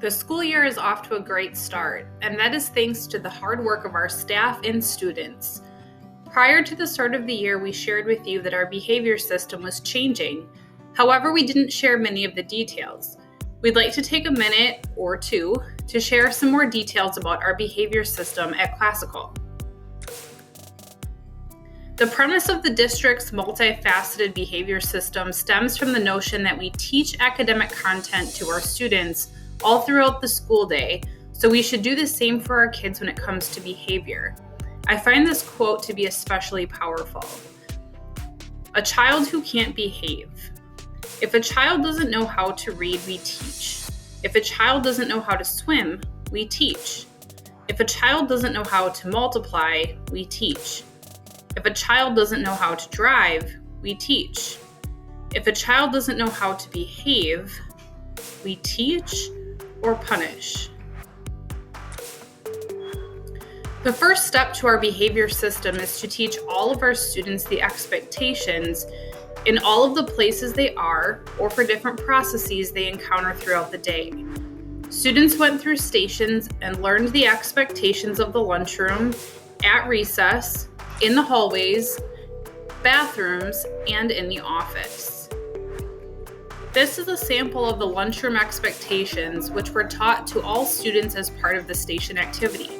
The school year is off to a great start, and that is thanks to the hard work of our staff and students. Prior to the start of the year, we shared with you that our behavior system was changing. However, we didn't share many of the details. We'd like to take a minute or two to share some more details about our behavior system at Classical. The premise of the district's multifaceted behavior system stems from the notion that we teach academic content to our students all throughout the school day, so we should do the same for our kids when it comes to behavior. I find this quote to be especially powerful. A child who can't behave. If a child doesn't know how to read, we teach. If a child doesn't know how to swim, we teach. If a child doesn't know how to multiply, we teach. If a child doesn't know how to drive, we teach. If a child doesn't know how to behave, we teach or punish. The first step to our behavior system is to teach all of our students the expectations in all of the places they are or for different processes they encounter throughout the day. Students went through stations and learned the expectations of the lunchroom, at recess, in the hallways, bathrooms, and in the office. This is a sample of the lunchroom expectations, which were taught to all students as part of the station activity.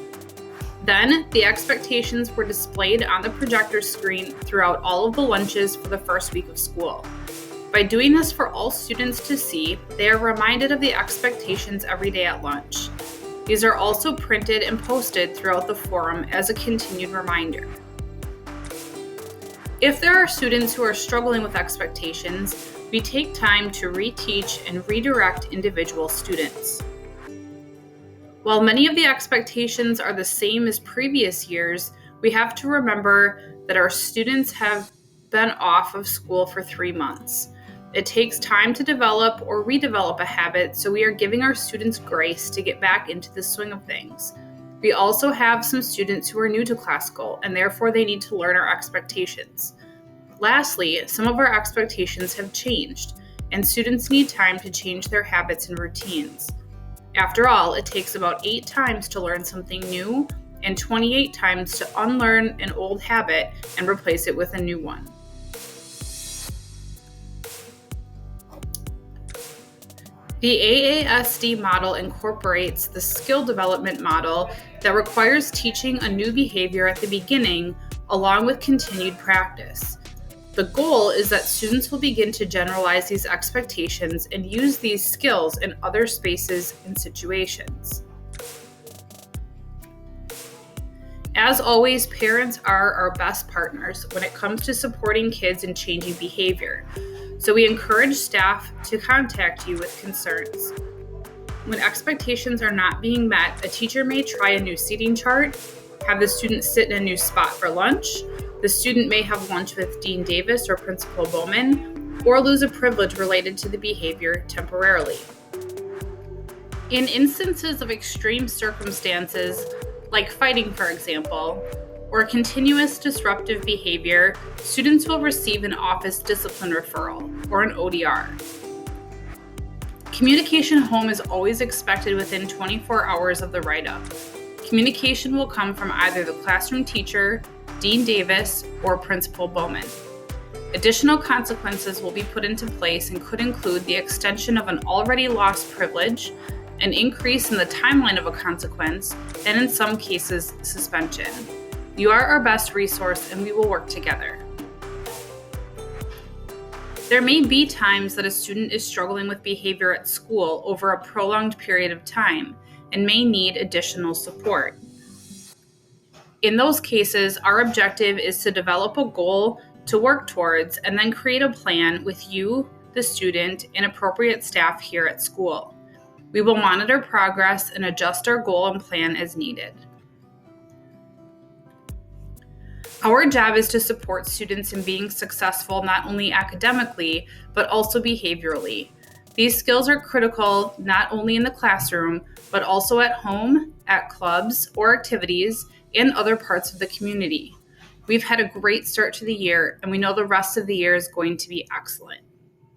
Then, the expectations were displayed on the projector screen throughout all of the lunches for the first week of school. By doing this for all students to see, they are reminded of the expectations every day at lunch. These are also printed and posted throughout the forum as a continued reminder. If there are students who are struggling with expectations, we take time to reteach and redirect individual students. While many of the expectations are the same as previous years, we have to remember that our students have been off of school for 3 months. It takes time to develop or redevelop a habit, so we are giving our students grace to get back into the swing of things. We also have some students who are new to Classical, and therefore they need to learn our expectations. Lastly, some of our expectations have changed, and students need time to change their habits and routines. After all, it takes about 8 times to learn something new and 28 times to unlearn an old habit and replace it with a new one. The AASD model incorporates the skill development model that requires teaching a new behavior at the beginning, along with continued practice. The goal is that students will begin to generalize these expectations and use these skills in other spaces and situations. As always, parents are our best partners when it comes to supporting kids in changing behavior, so we encourage staff to contact you with concerns. When expectations are not being met, a teacher may try a new seating chart, have the student sit in a new spot for lunch. The student may have lunch with Dean Davis or Principal Bowman, or lose a privilege related to the behavior temporarily. In instances of extreme circumstances, like fighting for example, or continuous disruptive behavior, students will receive an office discipline referral, or an ODR. Communication home is always expected within 24 hours of the write-up. Communication will come from either the classroom teacher, Dean Davis, or Principal Bowman. Additional consequences will be put into place and could include the extension of an already lost privilege, an increase in the timeline of a consequence, and in some cases, suspension. You are our best resource and we will work together. There may be times that a student is struggling with behavior at school over a prolonged period of time and may need additional support. In those cases, our objective is to develop a goal to work towards and then create a plan with you, the student, and appropriate staff here at school. We will monitor progress and adjust our goal and plan as needed. Our job is to support students in being successful not only academically, but also behaviorally. These skills are critical not only in the classroom, but also at home, at clubs or activities, and other parts of the community. We've had a great start to the year, and we know the rest of the year is going to be excellent.